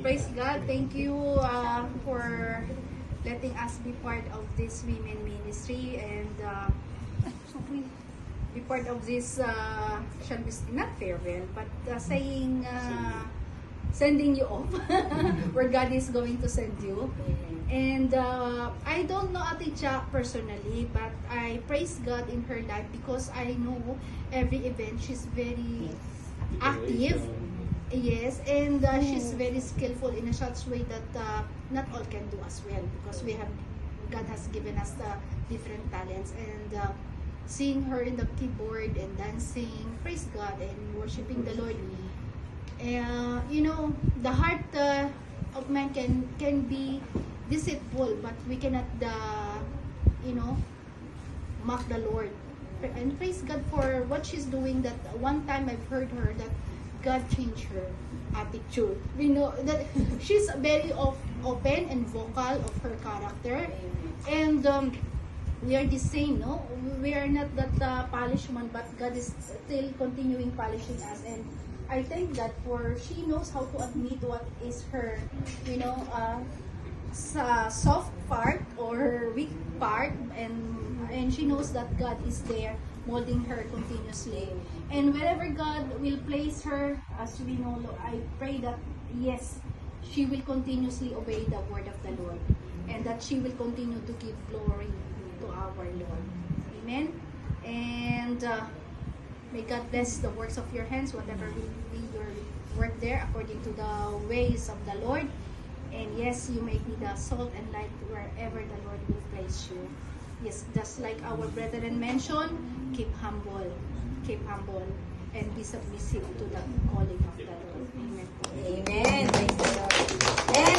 Praise God. Thank you for letting us be part of this women ministry and be part of this, shall we say, not farewell, but saying, sending you off where God is going to send you. And I don't know Ate Cha personally, but I praise God in her life because I know every event she's very active. Yes, and she's very skillful in a such way that not all can do as well because God has given us the different talents, and seeing her in the keyboard and dancing, praise God, and worshiping the Lord. You know, the heart of man can be deceitful, but we cannot mock the Lord. And praise God for what she's doing. That one time I've heard her that God changed her attitude. We know that she's very open and vocal of her character, and we are the same, no? We are not that polished one, but God is still continuing polishing us, and I thank God for she knows how to admit what is her, soft part or her weak part, and she knows that God is there molding her continuously. And wherever God will place her, as we know, I pray that yes, she will continuously obey the word of the Lord, and that she will continue to give glory to our Lord. Amen. And may God bless the works of your hands, whatever will be your work there, according to the ways of the Lord. And yes, you may be the salt and light wherever the Lord will place you. Yes, just like our brethren mentioned, keep humble, and be submissive to the calling of the Lord. Amen.